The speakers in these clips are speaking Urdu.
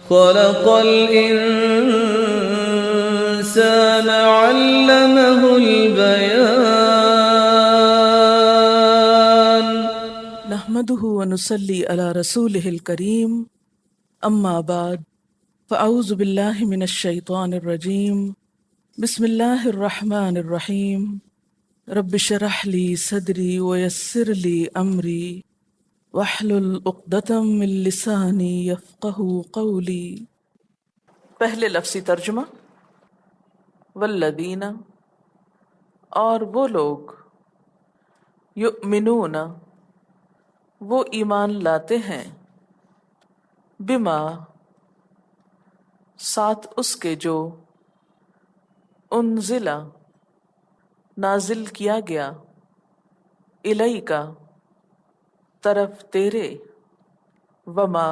خلق الإنسان علمه البيان. نحمده ونصلي على رسوله الكريم، اما بعد، فاعوذ بالله من الشيطان الرجيم. بسم الله الرحمن الرحيم. رب اشرح لي صدري ويسر لي امري واحلل عقدة من لساني يفقهوا قولي. پہلے لفظی ترجمہ، والذین، اور وہ لوگ، یؤمنون، وہ ایمان لاتے ہیں، بما، ساتھ اس کے جو، انزل، نازل کیا گیا، الیک، طرف تیرے، وما،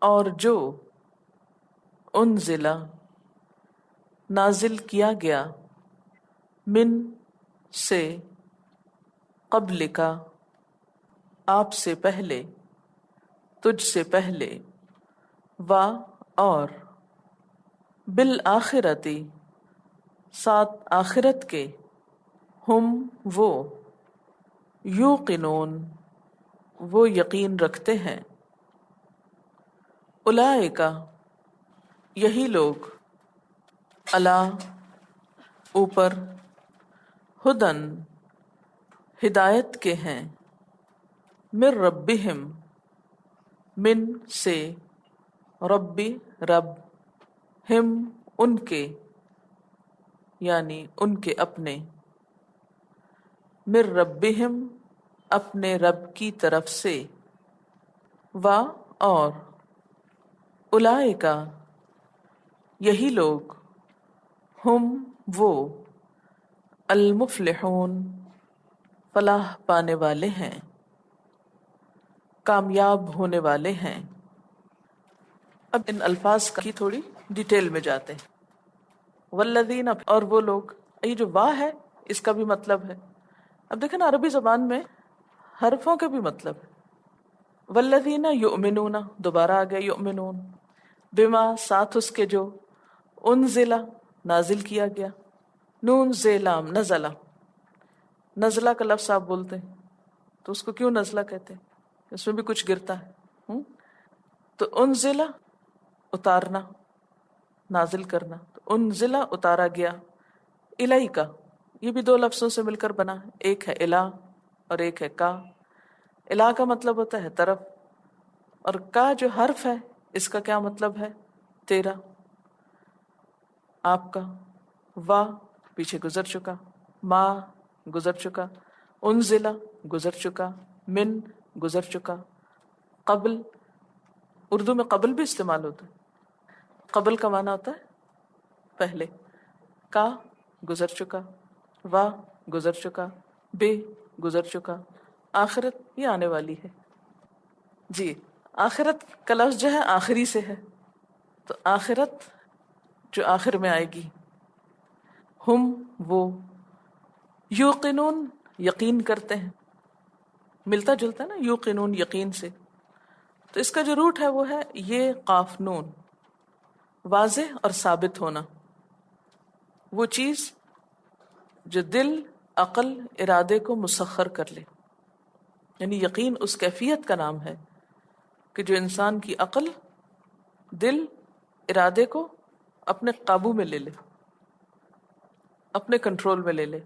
اور جو، انزل، نازل کیا گیا، من، سے، قبل کا، آپ سے پہلے، تجھ سے پہلے، و، اور، بالآخرتی، ساتھ آخرت کے، ہم، وہ، یوقنون، وہ یقین رکھتے ہیں، اولئک، یہی لوگ، علی، اوپر، ہدن، ہدایت کے ہیں، من ربہم، من سے، ربی، رب، ہم، ان کے، یعنی ان کے اپنے، من ربہم، اپنے رب کی طرف سے، و، اور، اولئک، یہی لوگ، ہم، وہ، المفلحون، فلاح پانے والے ہیں، کامیاب ہونے والے ہیں۔ اب ان الفاظ کی تھوڑی ڈیٹیل میں جاتے ہیں۔ والذین، اور وہ لوگ، یہ جو وا ہے اس کا بھی مطلب ہے۔ اب دیکھیں نا، عربی زبان میں حرفوں کے بھی مطلب ہے۔ والذین یؤمنون، دوبارہ آ گیا یؤمنون، بما، ساتھ اس کے جو، انزل، نازل کیا گیا، نون زیلام، نزلہ، نزلہ کا لفظ آپ بولتے ہیں تو اس کو کیوں نزلہ کہتے ہیں؟ اس میں بھی کچھ گرتا ہے۔ تو انزلہ، اتارنا، نازل کرنا، تو انزلہ، اتارا گیا، الیکا، یہ بھی دو لفظوں سے مل کر بنا ہے، ایک ہے الہ اور ایک ہے کا۔ الہ کا مطلب ہوتا ہے طرف، اور کا جو حرف ہے اس کا کیا مطلب ہے؟ تیرا، آپ کا۔ وا، پیچھے گزر چکا، ما، گزر چکا، انزلہ، گزر چکا، من، گزر چکا، قبل، اردو میں قبل بھی استعمال ہوتا ہے۔ قبل کا معنی ہوتا ہے پہلے، کا، گزر چکا، وا، گزر چکا، بے، گزر چکا، آخرت، یہ آنے والی ہے۔ جی، آخرت کا لفظ جو ہے آخری سے ہے، تو آخرت جو آخر میں آئے گی، ہم، وہ، یوقنون، یقین کرتے ہیں، ملتا جلتا ہے نا یوقنون یقین سے، تو اس کا جو روٹ ہے وہ ہے یہ قاف نون، واضح اور ثابت ہونا، وہ چیز جو دل، عقل، ارادے کو مسخر کر لے، یعنی یقین اس کیفیت کا نام ہے کہ جو انسان کی عقل، دل، ارادے کو اپنے قابو میں لے لے، اپنے کنٹرول میں لے لے۔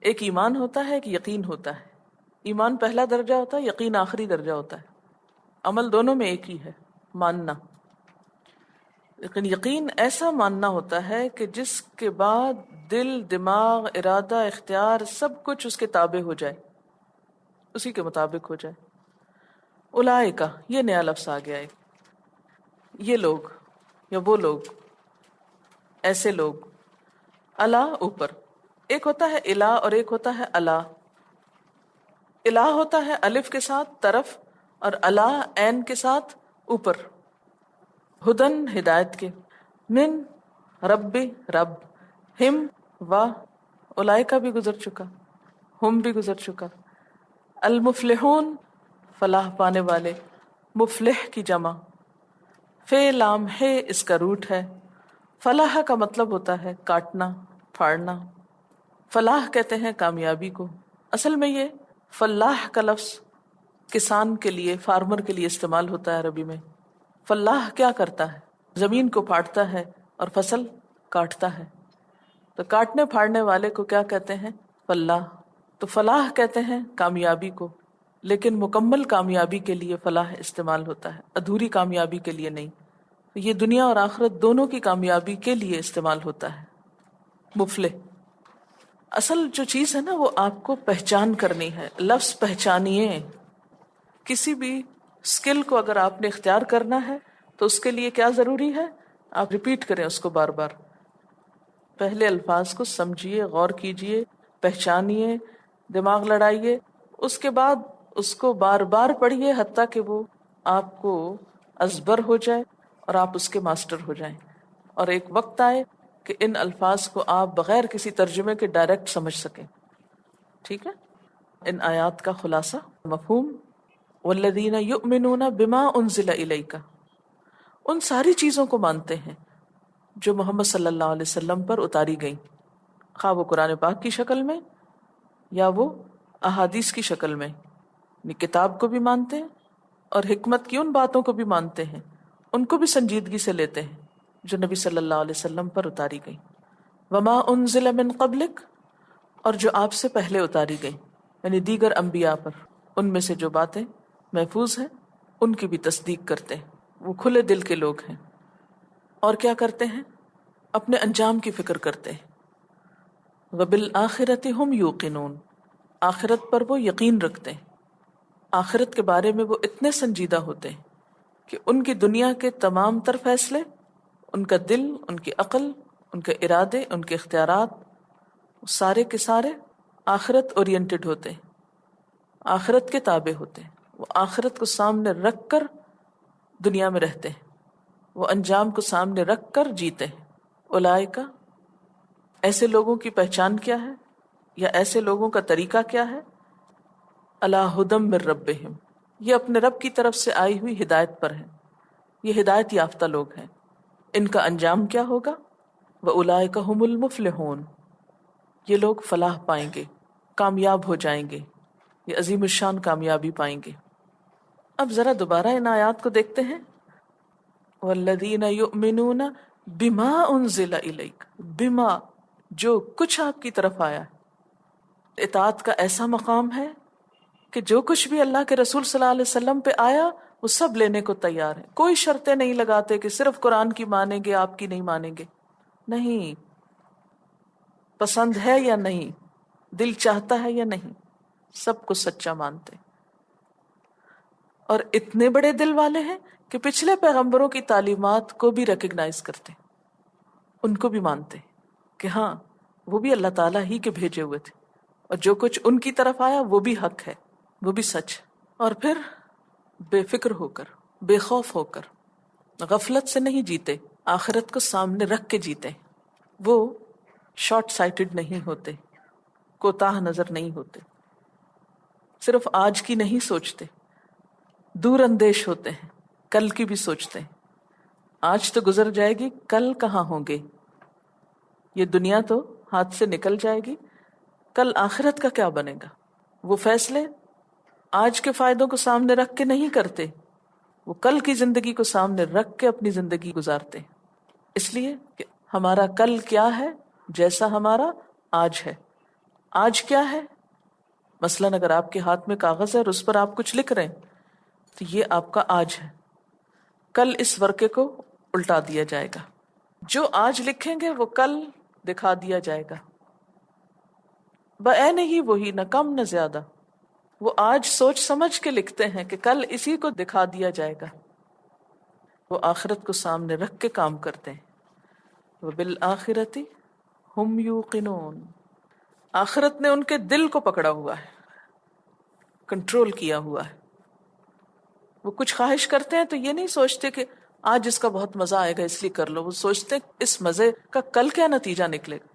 ایک ایمان ہوتا ہے، ایک یقین ہوتا ہے۔ ایمان پہلا درجہ ہوتا ہے، یقین آخری درجہ ہوتا ہے۔ عمل دونوں میں ایک ہی ہے، ماننا۔ لیکن یقین ایسا ماننا ہوتا ہے کہ جس کے بعد دل، دماغ، ارادہ، اختیار سب کچھ اس کے تابع ہو جائے، اسی کے مطابق ہو جائے۔ اولئک، یہ نیا لفظ آ گیا ہے، یہ لوگ یا وہ لوگ، ایسے لوگ، الا، اوپر، ایک ہوتا ہے الہ اور ایک ہوتا ہے الا۔ الہ ہوتا ہے الف کے ساتھ طرف، اور الا عین کے ساتھ اوپر۔ ہدن، ہدایت کے، من، رب، رب، ہم، و، اولئک بھی گزر چکا، ہم بھی گزر چکا، المفلحون، فلاح پانے والے، مفلح کی جمع، فے لام ہے اس کا روٹ ہے. فلاح کا مطلب ہوتا ہے کاٹنا، پھاڑنا. فلاح کہتے ہیں کامیابی کو. اصل میں یہ فلاح کا لفظ کسان کے لیے، فارمر کے لیے استعمال ہوتا ہے عربی میں. فلاح کیا کرتا ہے؟ زمین کو پھاڑتا ہے اور فصل کاٹتا ہے. تو کاٹنے پھاڑنے والے کو کیا کہتے ہیں؟ فلاح. تو فلاح کہتے ہیں کامیابی کو، لیکن مکمل کامیابی کے لیے فلاح استعمال ہوتا ہے، ادھوری کامیابی کے لیے نہیں. یہ دنیا اور آخرت دونوں کی کامیابی کے لیے استعمال ہوتا ہے. مفلح اصل جو چیز ہے نا وہ آپ کو پہچان کرنی ہے. لفظ پہچانیے. کسی بھی اسکل کو اگر آپ نے اختیار کرنا ہے تو اس کے لیے کیا ضروری ہے؟ آپ ریپیٹ کریں اس کو بار بار. پہلے الفاظ کو سمجھیے، غور کیجیے، پہچانیے، دماغ لڑائیے، اس کے بعد اس کو بار بار پڑھیے حتیٰ کہ وہ آپ کو ازبر ہو جائے اور آپ اس کے ماسٹر ہو جائیں، اور ایک وقت آئے کہ ان الفاظ کو آپ بغیر کسی ترجمے کے ڈائریکٹ سمجھ سکیں. ٹھیک ہے؟ ان آیات کا خلاصہ مفہوم والذین یؤمنون بما انزل الیک، ان ساری چیزوں کو مانتے ہیں جو محمد صلی اللہ علیہ وسلم پر اتاری گئیں، خواہ وہ قرآن پاک کی شکل میں یا وہ احادیث کی شکل میں. یعنی کتاب کو بھی مانتے ہیں اور حکمت کی ان باتوں کو بھی مانتے ہیں، ان کو بھی سنجیدگی سے لیتے ہیں جو نبی صلی اللہ علیہ وسلم پر اتاری گئیں. وما انزل من قبلک، اور جو آپ سے پہلے اتاری گئیں یعنی دیگر انبیاء پر، ان میں سے جو باتیں محفوظ ہیں ان کی بھی تصدیق کرتے ہیں. وہ کھلے دل کے لوگ ہیں. اور کیا کرتے ہیں؟ اپنے انجام کی فکر کرتے ہیں. وبالآخرۃ ہم یوقنون، آخرت پر وہ یقین رکھتے ہیں. آخرت کے بارے میں وہ اتنے سنجیدہ ہوتے ہیں کہ ان کی دنیا کے تمام تر فیصلے، ان کا دل، ان کی عقل، ان کے ارادے، ان کے اختیارات، سارے کے سارے آخرت اورینٹڈ ہوتے ہیں، آخرت کے تابع ہوتے ہیں. وہ آخرت کو سامنے رکھ کر دنیا میں رہتے ہیں، وہ انجام کو سامنے رکھ کر جیتے ہیں. اولئک، ایسے لوگوں کی پہچان کیا ہے یا ایسے لوگوں کا طریقہ کیا ہے؟ علی ھدی من ربہم، یہ اپنے رب کی طرف سے آئی ہوئی ہدایت پر ہیں، یہ ہدایت یافتہ لوگ ہیں. ان کا انجام کیا ہوگا؟ وَأُولَئِكَ هُمُ الْمُفْلِحُونَ، یہ لوگ فلاح پائیں گے، کامیاب ہو جائیں گے، یہ عظیم الشان کامیابی پائیں گے. اب ذرا دوبارہ ان آیات کو دیکھتے ہیں. وَالَّذِينَ يُؤْمِنُونَ بِمَا أُنزِلَ إِلَيْكَ، بما، جو کچھ آپ کی طرف آیا ہے. اطاعت کا ایسا مقام ہے کہ جو کچھ بھی اللہ کے رسول صلی اللہ علیہ وسلم پہ آیا وہ سب لینے کو تیار ہیں. کوئی شرطیں نہیں لگاتے کہ صرف قرآن کی مانیں گے، آپ کی نہیں مانیں گے. نہیں، پسند ہے یا نہیں، دل چاہتا ہے یا نہیں، سب کو سچا مانتے. اور اتنے بڑے دل والے ہیں کہ پچھلے پیغمبروں کی تعلیمات کو بھی ریکگنائز کرتے، ان کو بھی مانتے کہ ہاں وہ بھی اللہ تعالیٰ ہی کے بھیجے ہوئے تھے، اور جو کچھ ان کی طرف آیا وہ بھی حق ہے، وہ بھی سچ. اور پھر بے فکر ہو کر، بے خوف ہو کر، غفلت سے نہیں جیتے، آخرت کو سامنے رکھ کے جیتے. وہ شارٹ سائٹڈ نہیں ہوتے، کوتاہ نظر نہیں ہوتے، صرف آج کی نہیں سوچتے، دور اندیش ہوتے ہیں، کل کی بھی سوچتے ہیں. آج تو گزر جائے گی، کل کہاں ہوں گے، یہ دنیا تو ہاتھ سے نکل جائے گی، کل آخرت کا کیا بنے گا. وہ فیصلے آج کے فائدوں کو سامنے رکھ کے نہیں کرتے، وہ کل کی زندگی کو سامنے رکھ کے اپنی زندگی گزارتے. اس لیے کہ ہمارا کل کیا ہے، جیسا ہمارا آج ہے. آج کیا ہے؟ مثلاً اگر آپ کے ہاتھ میں کاغذ ہے اور اس پر آپ کچھ لکھ رہے ہیں تو یہ آپ کا آج ہے. کل اس ورقے کو الٹا دیا جائے گا، جو آج لکھیں گے وہ کل دکھا دیا جائے گا. بعین ہی وہی، نہ کم نہ زیادہ. وہ آج سوچ سمجھ کے لکھتے ہیں کہ کل اسی کو دکھا دیا جائے گا. وہ آخرت کو سامنے رکھ کے کام کرتے ہیں. وبالآخرۃ ہم یوقنون، آخرت نے ان کے دل کو پکڑا ہوا ہے، کنٹرول کیا ہوا ہے. وہ کچھ خواہش کرتے ہیں تو یہ نہیں سوچتے کہ آج اس کا بہت مزہ آئے گا اس لیے کر لو، وہ سوچتے اس مزے کا کل کیا نتیجہ نکلے گا.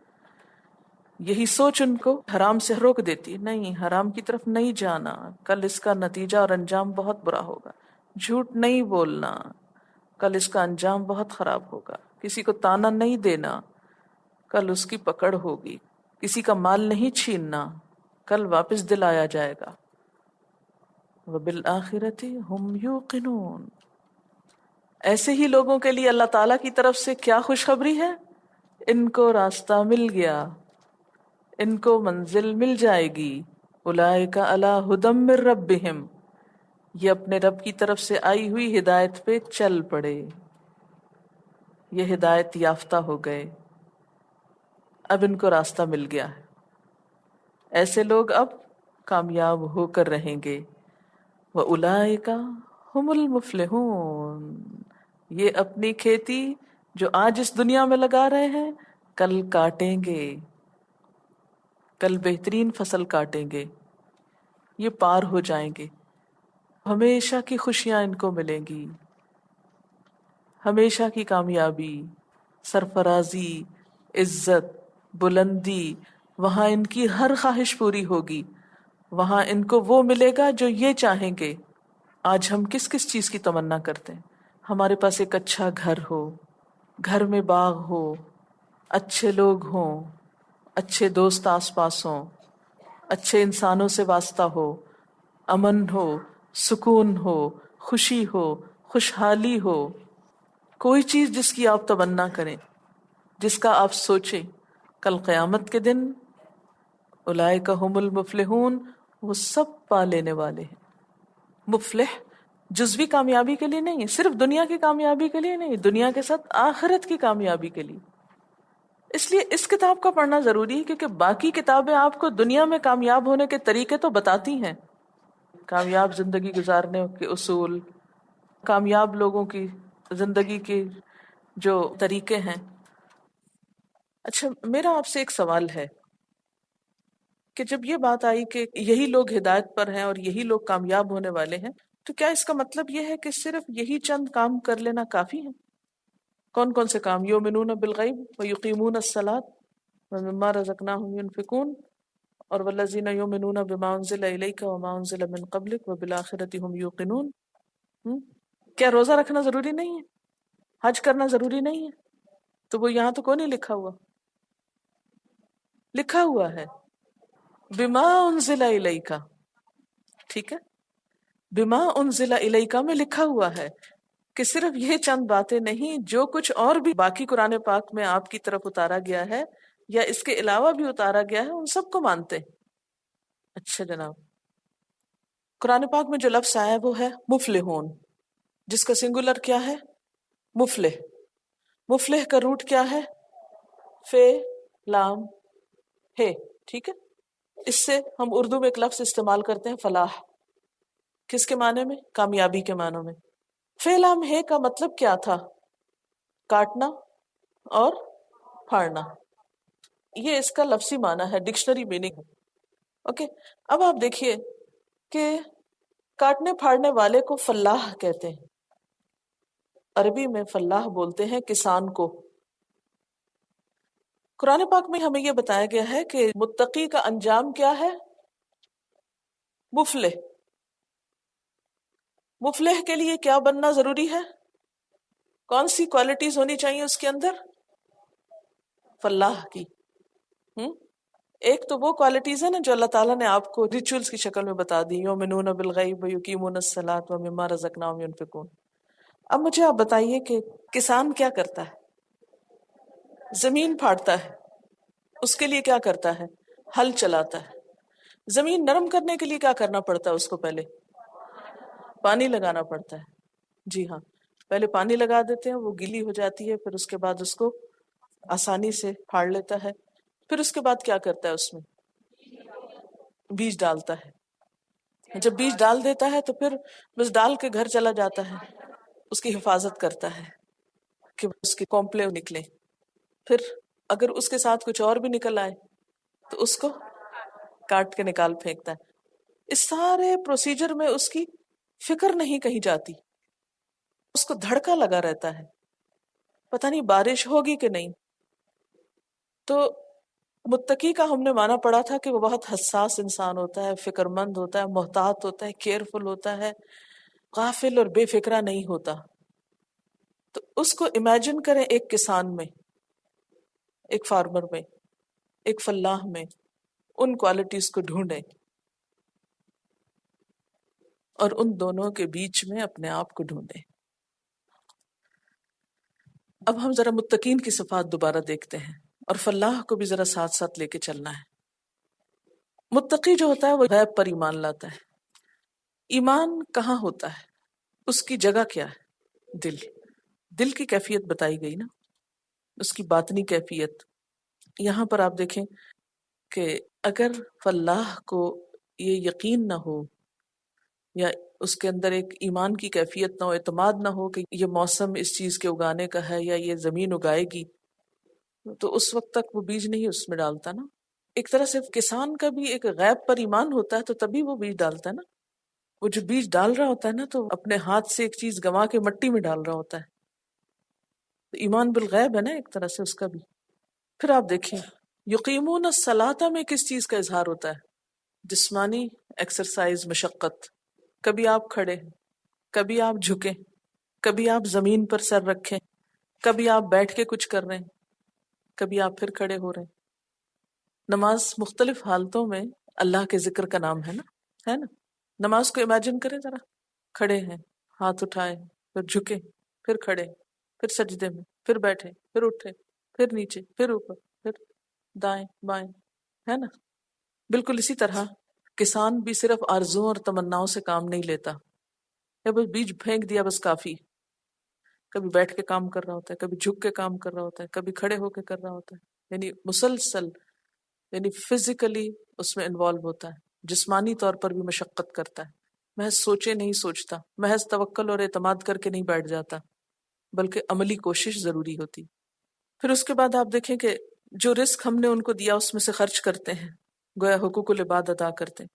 یہی سوچ ان کو حرام سے روک دیتی، نہیں حرام کی طرف نہیں جانا، کل اس کا نتیجہ اور انجام بہت برا ہوگا. جھوٹ نہیں بولنا، کل اس کا انجام بہت خراب ہوگا. کسی کو تانا نہیں دینا، کل اس کی پکڑ ہوگی. کسی کا مال نہیں چھیننا، کل واپس دلایا جائے گا. وَبِالْآخِرَةِ هُمْ يُوقِنُونَ. ایسے ہی لوگوں کے لیے اللہ تعالیٰ کی طرف سے کیا خوشخبری ہے؟ ان کو راستہ مل گیا، ان کو منزل مل جائے گی. اولئک علی ھدی من ربہم، یہ اپنے رب کی طرف سے آئی ہوئی ہدایت پہ چل پڑے، یہ ہدایت یافتہ ہو گئے، اب ان کو راستہ مل گیا ہے. ایسے لوگ اب کامیاب ہو کر رہیں گے. وَأُولَئِکَ هُمُ الْمُفْلِحُونَ. یہ اپنی کھیتی جو آج اس دنیا میں لگا رہے ہیں کل کاٹیں گے، کل بہترین فصل کاٹیں گے، یہ پار ہو جائیں گے. ہمیشہ کی خوشیاں ان کو ملیں گی، ہمیشہ کی کامیابی، سرفرازی، عزت، بلندی. وہاں ان کی ہر خواہش پوری ہوگی، وہاں ان کو وہ ملے گا جو یہ چاہیں گے. آج ہم کس کس چیز کی تمنا کرتے ہیں؟ ہمارے پاس ایک اچھا گھر ہو، گھر میں باغ ہو، اچھے لوگ ہوں، اچھے دوست آس پاس ہوں، اچھے انسانوں سے واسطہ ہو، امن ہو، سکون ہو، خوشی ہو، خوشحالی ہو. کوئی چیز جس کی آپ تمنا کریں، جس کا آپ سوچیں، کل قیامت کے دن اولئک ھم المفلحون، وہ سب پا لینے والے ہیں. مفلح جزوی کامیابی کے لیے نہیں، صرف دنیا کی کامیابی کے لیے نہیں، دنیا کے ساتھ آخرت کی کامیابی کے لیے. اس لیے اس کتاب کا پڑھنا ضروری ہے، کیونکہ باقی کتابیں آپ کو دنیا میں کامیاب ہونے کے طریقے تو بتاتی ہیں، کامیاب زندگی گزارنے کے اصول، کامیاب لوگوں کی زندگی کے جو طریقے ہیں. اچھا، میرا آپ سے ایک سوال ہے کہ جب یہ بات آئی کہ یہی لوگ ہدایت پر ہیں اور یہی لوگ کامیاب ہونے والے ہیں، تو کیا اس کا مطلب یہ ہے کہ صرف یہی چند کام کر لینا کافی ہے؟ کون کون سے کام؟ یؤمنون بالغیب ویقیمون الصلاۃ ومما رزقناہم ینفقون، اور والذین یؤمنون بما انزل الیک وما انزل من قبلک وبالآخرۃ هم یوقنون. کیا روزہ رکھنا ضروری نہیں ہے؟ حج کرنا ضروری نہیں ہے؟ تو وہ یہاں تو کون نہیں لکھا ہوا؟ لکھا ہوا ہے بما انزل الیک. ٹھیک ہے، بما انزل الیک میں لکھا ہوا ہے کہ صرف یہ چند باتیں نہیں، جو کچھ اور بھی باقی قرآن پاک میں آپ کی طرف اتارا گیا ہے یا اس کے علاوہ بھی اتارا گیا ہے، ان سب کو مانتے ہیں. اچھا جناب، قرآن پاک میں جو لفظ آیا ہے وہ ہے مفلحون، جس کا سنگولر کیا ہے؟ مفلح. مفلح کا روٹ کیا ہے؟ فے لام ہے. ٹھیک ہے، اس سے ہم اردو میں ایک لفظ استعمال کرتے ہیں فلاح. کس کے معنی میں؟ کامیابی کے معنی میں. فے لام ہے کا مطلب کیا تھا؟ کاٹنا اور پھاڑنا. یہ اس کا لفظی معنی ہے، ڈکشنری میننگ ہے. اوکے، اب آپ دیکھیے کہ کاٹنے پھاڑنے والے کو فلاح کہتے ہیں. عربی میں فلاح بولتے ہیں کسان کو. قرآن پاک میں ہمیں یہ بتایا گیا ہے کہ متقی کا انجام کیا ہے؟ مفلح. مفلح کے لیے کیا بننا ضروری ہے؟ کون سی کوالٹیز ہونی چاہیے اس کے اندر؟ فلاح کی. ایک تو وہ کوالٹیز ہیں نا جو اللہ تعالیٰ نے آپ کو ریچولز کی شکل میں بتا دی، یؤمنون بالغیب ویقیمون الصلاۃ ومما رزقناہم ینفقون. اب مجھے آپ بتائیے کہ کسان کیا کرتا ہے؟ زمین پھاڑتا ہے، اس کے لیے کیا کرتا ہے؟ ہل چلاتا ہے. زمین نرم کرنے کے لیے کیا کرنا پڑتا ہے اس کو؟ پہلے پانی لگانا پڑتا ہے. جی ہاں، پہلے پانی لگا دیتے ہیں، وہ گیلی ہو جاتی ہے، پھر اس کے بعد اس کو آسانی سے پھاڑ لیتا ہے. پھر اس کے بعد کیا کرتا ہے؟ اس میں بیج ڈالتا ہے. جب بیج ڈال دیتا ہے تو پھر بس ڈال کے گھر چلا جاتا ہے، اس کی حفاظت کرتا ہے کہ اس کے کومپلے نکلے. پھر اگر اس کے ساتھ کچھ اور بھی نکل آئے تو اس کو کاٹ کے نکال پھینکتا ہے. اس سارے پروسیجر میں اس کی فکر نہیں کہیں جاتی، اس کو دھڑکا لگا رہتا ہے، پتہ نہیں بارش ہوگی کہ نہیں. تو متقی کا ہم نے مانا پڑا تھا کہ وہ بہت حساس انسان ہوتا ہے، فکر مند ہوتا ہے، محتاط ہوتا ہے، کیئرفل ہوتا ہے، غافل اور بے فکرہ نہیں ہوتا. اس کو امیجن کریں ایک کسان میں، ایک فارمر میں، ایک فلاح میں، ان کوالٹیز کو ڈھونڈیں اور ان دونوں کے بیچ میں اپنے آپ کو ڈھونڈیں۔ اب ہم ذرا متقین کی صفات دوبارہ دیکھتے ہیں اور فلاح کو بھی ذرا ساتھ ساتھ لے کے چلنا ہے۔ متقی جو ہوتا ہے وہ غیب پر ایمان لاتا ہے۔ ایمان کہاں ہوتا ہے؟ اس کی جگہ کیا ہے؟ دل۔ دل کی کیفیت بتائی گئی نا، اس کی باطنی کیفیت۔ یہاں پر آپ دیکھیں کہ اگر فلاح کو یہ یقین نہ ہو یا اس کے اندر ایک ایمان کی کیفیت نہ ہو، اعتماد نہ ہو کہ یہ موسم اس چیز کے اگانے کا ہے یا یہ زمین اگائے گی، تو اس وقت تک وہ بیج نہیں اس میں ڈالتا نا۔ ایک طرح سے کسان کا بھی ایک غیب پر ایمان ہوتا ہے تو تبھی وہ بیج ڈالتا ہے نا۔ وہ جو بیج ڈال رہا ہوتا ہے نا تو اپنے ہاتھ سے ایک چیز گنوا کے مٹی میں ڈال رہا ہوتا ہے، تو ایمان بالغیب ہے نا ایک طرح سے اس کا بھی۔ پھر آپ دیکھیں یقیمون الصلاۃ میں کس چیز کا اظہار ہوتا ہے؟ جسمانی ایکسرسائز، مشقت۔ کبھی آپ کھڑے ہیں، کبھی آپ جھکیں، کبھی آپ زمین پر سر رکھیں، کبھی آپ بیٹھ کے کچھ کر رہے ہیں، کبھی آپ پھر کھڑے ہو رہے ہیں۔ نماز مختلف حالتوں میں اللہ کے ذکر کا نام ہے نا۔ نماز کو امیجن کریں ذرا، کھڑے ہیں، ہاتھ اٹھائے، پھر جھکے، پھر کھڑے، پھر سجدے میں، پھر بیٹھے، پھر اٹھے، پھر نیچے، پھر اوپر، پھر دائیں بائیں، ہے نا۔ بالکل اسی طرح کسان بھی صرف آرزوؤں اور تمناؤں سے کام نہیں لیتا، یا بس بیج پھینک دیا بس کافی۔ کبھی بیٹھ کے کام کر رہا ہوتا ہے، کبھی جھک کے کام کر رہا ہوتا ہے، کبھی کھڑے ہو کے کر رہا ہوتا ہے، یعنی مسلسل، یعنی فزیکلی اس میں انوالو ہوتا ہے، جسمانی طور پر بھی مشقت کرتا ہے۔ محض سوچے نہیں سوچتا، محض توکل اور اعتماد کر کے نہیں بیٹھ جاتا، بلکہ عملی کوشش ضروری ہوتی۔ پھر اس کے بعد آپ دیکھیں کہ جو رزق ہم نے ان کو دیا اس میں سے خرچ کرتے ہیں، گویا حقوق العباد ادا کرتے ہیں۔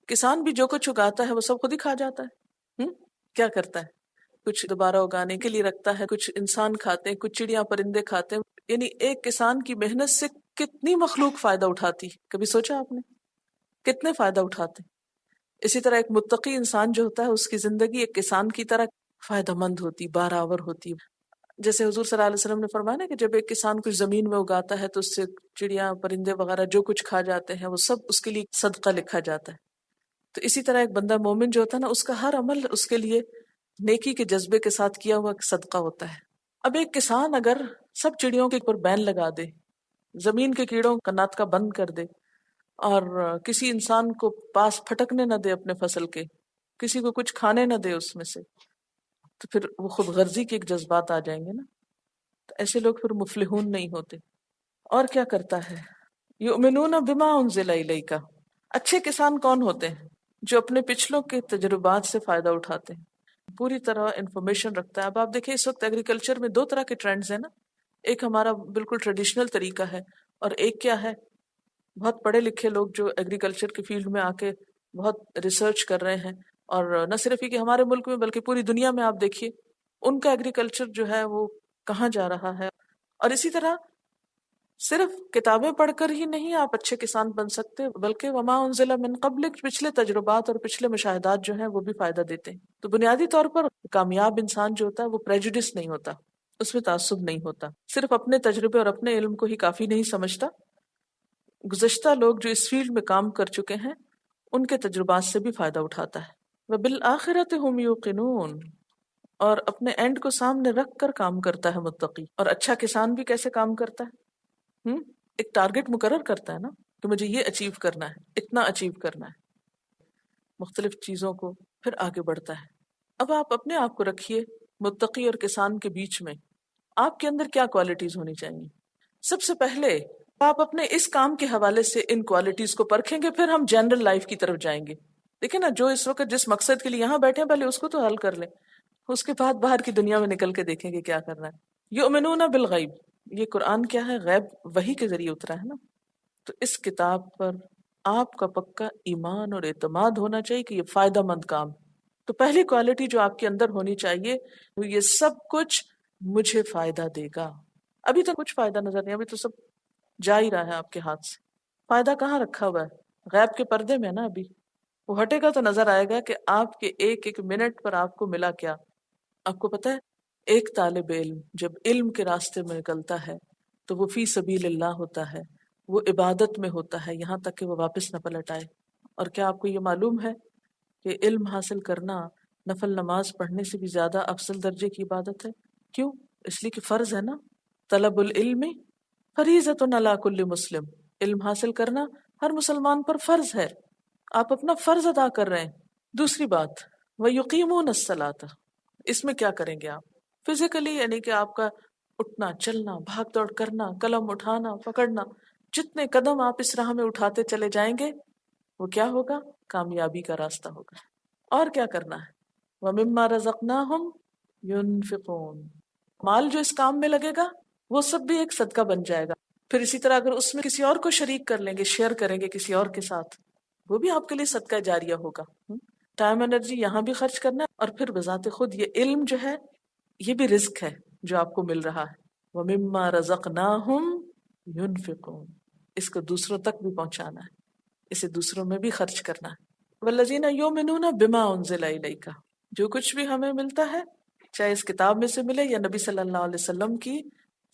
کسان بھی جو کچھ اگاتا ہے وہ سب خود ہی کھا جاتا ہے، کیا کرتا ہے؟ کچھ دوبارہ اگانے کے لیے رکھتا ہے، کچھ انسان کھاتے ہیں، کچھ چڑیاں پرندے کھاتے ہیں۔ یعنی ایک کسان کی محنت سے کتنی مخلوق فائدہ اٹھاتی، کبھی سوچا آپ نے؟ کتنے فائدہ اٹھاتے؟ اسی طرح ایک متقی انسان جو ہوتا ہے اس کی زندگی ایک کسان کی طرح فائدہ مند ہوتی، بارآور ہوتی۔ جیسے حضور صلی اللہ علیہ وسلم نے فرمایا نا کہ جب ایک کسان کچھ زمین میں اگاتا ہے تو اس سے چڑیاں پرندے وغیرہ جو کچھ کھا جاتے ہیں وہ سب اس کے لیے صدقہ لکھا جاتا ہے۔ تو اسی طرح ایک بندہ مومن جو ہوتا ہے نا، اس کا ہر عمل اس کے لیے نیکی کے جذبے کے ساتھ کیا ہوا صدقہ ہوتا ہے۔ اب ایک کسان اگر سب چڑیوں کے اوپر بین لگا دے، زمین کے کیڑوں کا ناطقہ بند کر دے، اور کسی انسان کو پاس پھٹکنے نہ دے اپنے فصل کے، کسی کو کچھ کھانے نہ دے اس میں سے، تو پھر وہ خود غرضی کے ایک جذبات آ جائیں گے نا، تو ایسے لوگ پھر مفلحون نہیں ہوتے۔ اور کیا کرتا ہے؟ یؤمنون بما انزل الیک۔ اچھے کسان کون ہوتے ہیں؟ جو اپنے پچھلوں کے تجربات سے فائدہ اٹھاتے ہیں، پوری طرح انفارمیشن رکھتا ہے۔ اب آپ دیکھیں اس وقت ایگریکلچر میں دو طرح کے ٹرینڈز ہیں نا، ایک ہمارا بالکل ٹریڈیشنل طریقہ ہے، اور ایک کیا ہے، بہت پڑھے لکھے لوگ جو ایگریکلچر کی فیلڈ میں آ کے بہت ریسرچ کر رہے ہیں، اور نہ صرف یہ کہ ہمارے ملک میں بلکہ پوری دنیا میں آپ دیکھیے ان کا ایگریکلچر جو ہے وہ کہاں جا رہا ہے۔ اور اسی طرح صرف کتابیں پڑھ کر ہی نہیں آپ اچھے کسان بن سکتے، بلکہ وما انزل من قبلک، پچھلے تجربات اور پچھلے مشاہدات جو ہیں وہ بھی فائدہ دیتے ہیں۔ تو بنیادی طور پر کامیاب انسان جو ہوتا ہے وہ پریجوڈس نہیں ہوتا، اس میں تعصب نہیں ہوتا، صرف اپنے تجربے اور اپنے علم کو ہی کافی نہیں سمجھتا۔ گزشتہ لوگ جو اس فیلڈ میں کام کر چکے ہیں ان کے تجربات سے بھی فائدہ اٹھاتا ہے۔ وبالآخرۃ ہم یوقنون، اور اپنے اینڈ کو سامنے رکھ کر کام کرتا ہے متقی۔ اور اچھا کسان بھی کیسے کام کرتا ہے؟ ایک ٹارگٹ مقرر کرتا ہے نا کہ مجھے یہ اچیو کرنا ہے، اتنا اچیو کرنا ہے، مختلف چیزوں کو پھر آگے بڑھتا ہے۔ اب آپ اپنے آپ کو رکھیے متقی اور کسان کے بیچ میں، آپ کے اندر کیا کوالٹیز ہونی چاہیے؟ سب سے پہلے آپ اپنے اس کام کے حوالے سے ان کوالٹیز کو پرکھیں گے، پھر ہم جنرل لائف کی طرف جائیں گے۔ دیکھیں نا، جو اس وقت جس مقصد کے لیے یہاں بیٹھے ہیں پہلے اس کو تو حل کر لیں، اس کے بعد باہر کی دنیا میں نکل کے دیکھیں گے کیا کرنا ہے۔ یؤمنون بالغیب، یہ قرآن کیا ہے؟ غیب وحی کے ذریعے اترا ہے نا، تو اس کتاب پر آپ کا پکا ایمان اور اعتماد ہونا چاہیے کہ یہ فائدہ مند کام۔ تو پہلی کوالٹی جو آپ کے اندر ہونی چاہیے وہ یہ سب کچھ مجھے فائدہ دے گا۔ ابھی تو کچھ فائدہ نظر نہیں، ابھی تو سب جا ہی رہا ہے آپ کے ہاتھ سے۔ فائدہ کہاں رکھا ہوا ہے؟ غیب کے پردے میں نا، ابھی وہ ہٹے گا تو نظر آئے گا کہ آپ کے ایک ایک منٹ پر آپ کو ملا کیا۔ آپ کو پتہ ہے ایک طالب علم جب علم کے راستے میں نکلتا ہے تو وہ فی سبیل اللہ ہوتا ہے، وہ عبادت میں ہوتا ہے یہاں تک کہ وہ واپس نہ پلٹ آئے۔ اور کیا آپ کو یہ معلوم ہے کہ علم حاصل کرنا نفل نماز پڑھنے سے بھی زیادہ افضل درجے کی عبادت ہے؟ کیوں؟ اس لیے کہ فرض ہے نا، طلب العلم فریضۃ علی کل مسلم، علم حاصل کرنا ہر مسلمان پر فرض ہے، آپ اپنا فرض ادا کر رہے ہیں۔ دوسری بات وَيُقِيمُونَ الصَّلَاةَ، اس میں کیا کریں گے آپ؟ فزیکلی یعنی کہ آپ کا اٹھنا چلنا بھاگ دوڑ کرنا قلم اٹھانا پکڑنا، جتنے قدم آپ اس راہ میں اٹھاتے چلے جائیں گے وہ کیا ہوگا؟ کامیابی کا راستہ ہوگا۔ اور کیا کرنا ہے؟ وَمِمَّا رَزَقْنَاهُمْ يُنْفِقُونَ، مال جو اس کام میں لگے گا وہ سب بھی ایک صدقہ بن جائے گا۔ پھر اسی طرح اگر اس میں کسی اور کو شریک کر لیں گے، شیئر کریں گے کسی اور کے ساتھ، وہ بھی آپ کے لیے صدقہ جاریہ ہوگا۔ ٹائم انرجی یہاں بھی خرچ کرنا ہے، اور پھر بذات خود یہ علم جو ہے یہ بھی رزق ہے جو آپ کو مل رہا ہے۔ وَمِمَّا رَزَقْنَاهُمْ يُنْفِقُونَ، اس کو دوسروں تک بھی پہنچانا ہے، اسے دوسروں میں بھی خرچ کرنا ہے۔ وَالَّذِينَ يُؤْمِنُونَ بِمَا أُنزِلَ إِلَيْكَ، جو کچھ بھی ہمیں ملتا ہے چاہے اس کتاب میں سے ملے یا نبی صلی اللہ علیہ وسلم کی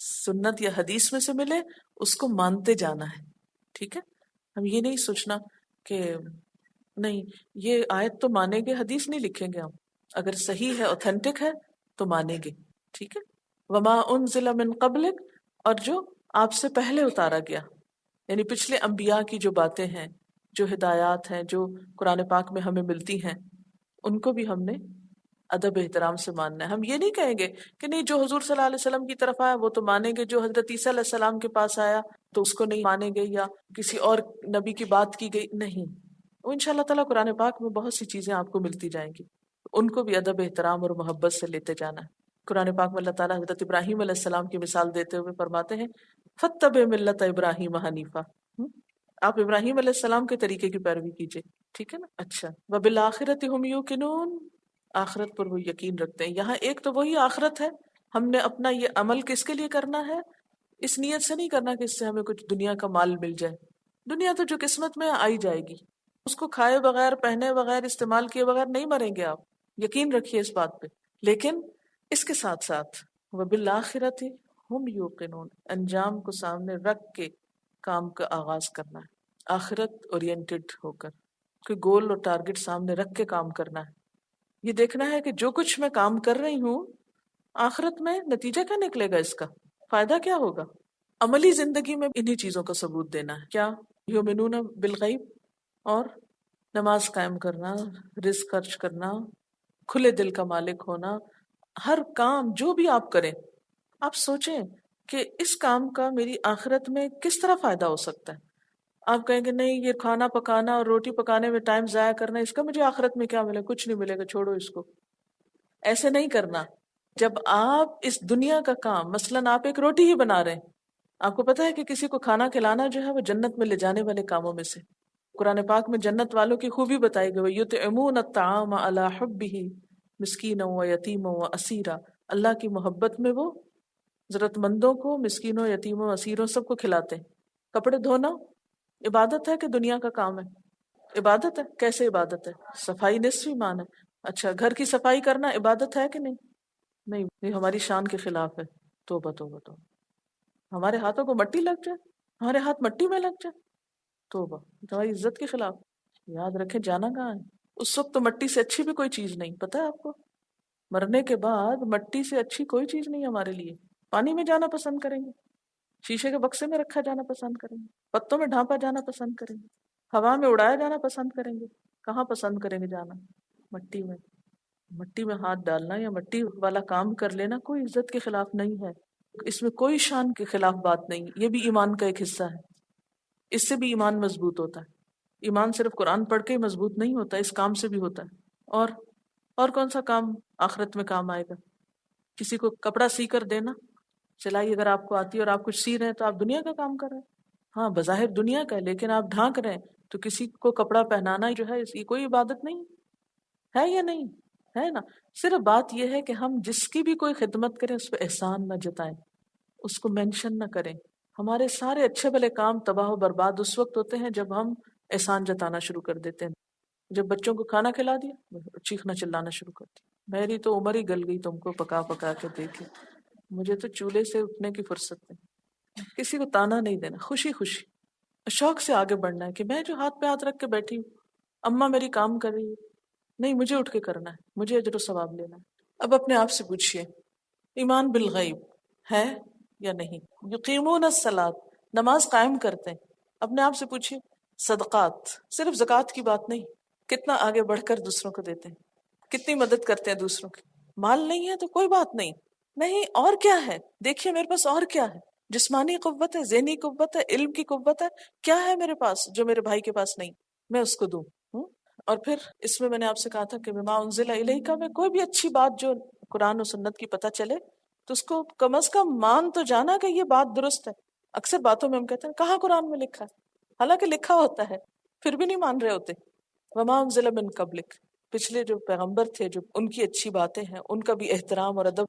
سنت یا حدیث میں سے ملے، اس کو مانتے جانا ہے۔ ٹھیک ہے، ہم یہ نہیں سوچنا کہ نہیں یہ آیت تو مانیں گے، حدیث نہیں لکھیں گے ہم، اگر صحیح ہے اوتھینٹک ہے تو مانیں گے۔ ٹھیک ہے، وما انزل من قبلک، اور جو آپ سے پہلے اتارا گیا، یعنی پچھلے انبیاء کی جو باتیں ہیں، جو ہدایات ہیں، جو قرآن پاک میں ہمیں ملتی ہیں، ان کو بھی ہم نے ادب احترام سے ماننا ہے۔ ہم یہ نہیں کہیں گے کہ نہیں جو حضور صلی اللہ علیہ وسلم کی طرف آیا وہ تو مانیں گے، جو حضرت عیسیٰ علیہ السلام کے پاس آیا تو اس کو نہیں مانیں گے، یا کسی اور نبی کی بات کی گئی، نہیں۔ وہ ان شاء اللہ تعالیٰ قرآن پاک میں بہت سی چیزیں آپ کو ملتی جائیں گی، ان کو بھی ادب احترام اور محبت سے لیتے جانا ہے۔ قرآن پاک میں اللہ تعالیٰ حضرت ابراہیم علیہ السلام کی مثال دیتے ہوئے فرماتے ہیں فَاتَّبِعْ مِلَّةَ ابراہیم حنیفا، آپ ابراہیم علیہ السلام کے طریقے کی پیروی کیجیے۔ ٹھیک ہے نا؟ اچھا، وَبِالْآخِرَةِ هُمْ يُوقِنُونَ، آخرت پر وہ یقین رکھتے ہیں۔ یہاں ایک تو وہی آخرت ہے، ہم نے اپنا یہ عمل کس کے لیے کرنا ہے؟ اس نیت سے نہیں کرنا کہ اس سے ہمیں کچھ دنیا کا مال مل جائے، دنیا تو جو قسمت میں آئی جائے گی، اس کو کھائے بغیر پہنے بغیر استعمال کیے بغیر نہیں مریں گے آپ، یقین رکھیے اس بات پہ۔ لیکن اس کے ساتھ ساتھ وَبِالْآخِرَةِ هُمْ يُوقِنُونَ، انجام کو سامنے رکھ کے کام کا آغاز کرنا ہے، آخرت اورینٹڈ ہو کر، کوئی گول اور ٹارگٹ سامنے رکھ کے کام کرنا ہے۔ یہ دیکھنا ہے کہ جو کچھ میں کام کر رہی ہوں آخرت میں نتیجہ کیا نکلے گا، اس کا فائدہ کیا ہوگا۔ عملی زندگی میں انہی چیزوں کا ثبوت دینا ہے۔ کیا؟ یؤمنون بالغیب، اور نماز قائم کرنا، رزق خرچ کرنا، کھلے دل کا مالک ہونا، ہر کام جو بھی آپ کریں آپ سوچیں کہ اس کام کا میری آخرت میں کس طرح فائدہ ہو سکتا ہے۔ آپ کہیں گے نہیں یہ کھانا پکانا اور روٹی پکانے میں ٹائم ضائع کرنا، اس کا مجھے آخرت میں کیا ملے، کچھ نہیں ملے گا، چھوڑو اس کو۔ ایسے نہیں کرنا۔ جب آپ اس دنیا کا کام، مثلاً آپ ایک روٹی ہی بنا رہے ہیں، آپ کو پتہ ہے کہ کسی کو کھانا کھلانا جو ہے وہ جنت میں لے جانے والے کاموں میں سے۔ قرآن پاک میں جنت والوں کی خوبی بتائی گئی، یطعمون الطعام علی حبہ مسکینا و یتیما و اسیرا، اللہ کی محبت میں وہ ضرورت مندوں کو، مسکینوں، یتیموں، اسیروں، سب کو کھلاتے ہیں۔ کپڑے دھونا عبادت ہے کہ دنیا کا کام ہے؟ عبادت ہے۔ کیسے عبادت ہے؟ صفائی نصف ایمان ہے۔ اچھا، گھر کی صفائی کرنا عبادت ہے کہ نہیں؟ نہیں، یہ ہماری شان کے خلاف ہے۔ توبہ توبہ توبہ، ہمارے ہاتھوں کو مٹی لگ جائے، ہمارے ہاتھ مٹی میں لگ جائے، توبہ، تمہاری عزت کے خلاف۔ یاد رکھیں جانا کہاں ہے، اس وقت تو مٹی سے اچھی بھی کوئی چیز نہیں، پتہ ہے آپ کو؟ مرنے کے بعد مٹی سے اچھی کوئی چیز نہیں ہمارے لیے۔ پانی میں جانا پسند کریں گے، شیشے کے بکسے میں رکھا جانا پسند کریں گے، پتوں میں ڈھانپا جانا پسند کریں گے، ہوا میں اڑایا جانا پسند کریں گے، کہاں پسند کریں گے جانا؟ مٹی میں۔ مٹی میں ہاتھ ڈالنا یا مٹی والا کام کر لینا کوئی عزت کے خلاف نہیں ہے، اس میں کوئی شان کے خلاف بات نہیں، یہ بھی ایمان کا ایک حصہ ہے، اس سے بھی ایمان مضبوط ہوتا ہے۔ ایمان صرف قرآن پڑھ کے ہی مضبوط نہیں ہوتا، اس کام سے بھی ہوتا ہے۔ اور کون سا کام آخرت میں کام آئے گا؟ کسی کو کپڑا سی کر دینا، سلائی اگر آپ کو آتی ہے اور آپ کچھ سی رہے ہیں تو آپ دنیا کا کام کر رہے ہیں، ہاں بظاہر دنیا کا ہے لیکن آپ ڈھانک رہے ہیں، تو کسی کو کپڑا پہنانا جو ہے اس کی کوئی عبادت نہیں ہے یا نہیں ہے نا؟ صرف بات یہ ہے کہ ہم جس کی بھی کوئی خدمت کریں اس پہ احسان نہ جتائیں، اس کو مینشن نہ کریں۔ ہمارے سارے اچھے بھلے کام تباہ و برباد اس وقت ہوتے ہیں جب ہم احسان جتانا شروع کر دیتے ہیں۔ جب بچوں کو کھانا کھلا دیا چیخنا چلانا شروع کر دیا، میری تو عمر ہی گل گئی تم کو پکا پکا کے دیکھے، مجھے تو چولہے سے اٹھنے کی فرصت نہیں۔ کسی کو تانا نہیں دینا، خوشی خوشی شوق سے آگے بڑھنا ہے کہ میں جو ہاتھ پہ ہاتھ رکھ کے بیٹھی ہوں، اماں میری کام کر رہی ہے، نہیں مجھے اٹھ کے کرنا ہے، مجھے اجر و ثواب لینا ہے۔ اب اپنے آپ سے پوچھئے ایمان بالغیب ہے یا نہیں؟ یقیمون الصلاۃ، نماز قائم کرتے ہیں، اپنے آپ سے پوچھئے صدقات، صرف زکوٰۃ کی بات نہیں، کتنا آگے بڑھ کر دوسروں کو دیتے ہیں، کتنی مدد کرتے ہیں دوسروں کی۔ مال نہیں ہے تو کوئی بات نہیں، نہیں اور کیا ہے، دیکھیے میرے پاس اور کیا ہے، جسمانی قوت ہے، ذہنی قوت ہے، علم کی قوت ہے، کیا ہے میرے پاس جو میرے بھائی کے پاس نہیں، میں اس کو دوں۔ اور پھر اس میں نے آپ سے کہا تھا کہ بما انزل الیک میں کوئی بھی اچھی بات جو قرآن و سنت کی پتہ چلے تو اس کو کم از کم مان تو جانا کہ یہ بات درست ہے۔ اکثر باتوں میں ہم کہتے ہیں کہاں قرآن میں لکھا ہے، حالانکہ لکھا ہوتا ہے، پھر بھی نہیں مان رہے ہوتے۔ وما انزل من قبلک، پچھلے جو پیغمبر تھے جو ان کی اچھی باتیں ہیں ان کا بھی احترام اور ادب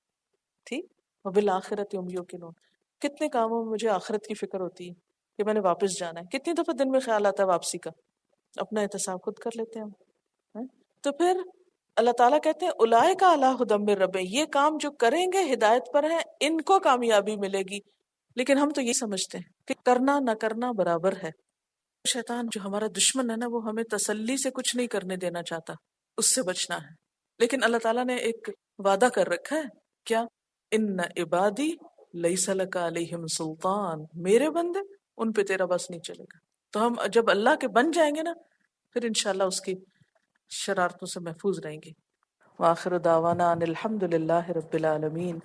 تھی۔ وبالآخرۃ هم یوقنون، کتنے کاموں میں مجھے آخرت کی فکر ہوتی ہے کہ میں نے واپس جانا ہے، کتنی دفعہ دن میں خیال آتا ہے واپسی کا، اپنا احتساب خود کر لیتے ہیں ہم۔ تو پھر اللہ تعالیٰ کہتے ہیں اولئک علی ھدی من ربہم، یہ کام جو کریں گے ہدایت پر ہیں، ان کو کامیابی ملے گی۔ لیکن ہم تو یہ سمجھتے ہیں کہ کرنا نہ کرنا برابر ہے۔ شیطان جو ہمارا دشمن ہے نا، وہ ہمیں تسلی سے کچھ نہیں کرنے دینا چاہتا، اس سے بچنا ہے۔ لیکن اللہ تعالیٰ نے ایک وعدہ کر رکھا ہے، کیا؟ ان عبادی لیس لک علیہم سلطان، میرے بندے ان پہ تیرا بس نہیں چلے گا۔ تو ہم جب اللہ کے بن جائیں گے نا، پھر انشاءاللہ اس کی شرارتوں سے محفوظ رہیں گے۔ وآخر دعوانا ان الحمد للہ رب العالمین۔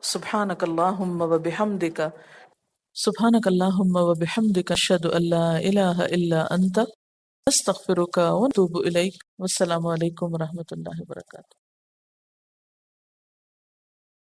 سبحانک اللہم وبحمدک، سبحانک اللہم وبحمدک، اشہد ان لا الہ الا انت، استغفرک واتوب الیک۔ والسلام علیکم ورحمۃ اللہ وبرکاتہ۔